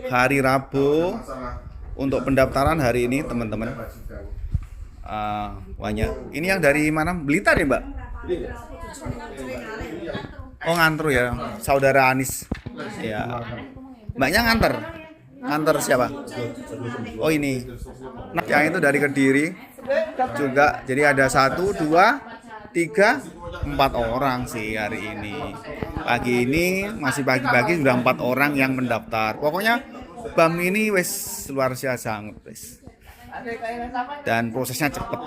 Hari Rabu untuk pendaftaran hari ini teman-teman. Banyak. Ini yang dari mana? Blitar ya, Mbak? Oh, Ngantru ya, saudara Anis. Ya. Mbaknya nganter. Nganter siapa? Oh, ini. Nah, yang itu dari Kediri juga. Jadi ada 1, 2, 3, 4 orang sih hari ini. Pagi ini masih pagi-pagi sudah 4 orang yang mendaftar. Pokoknya BAM ini wes luar biasa, wes. Dan prosesnya cepat.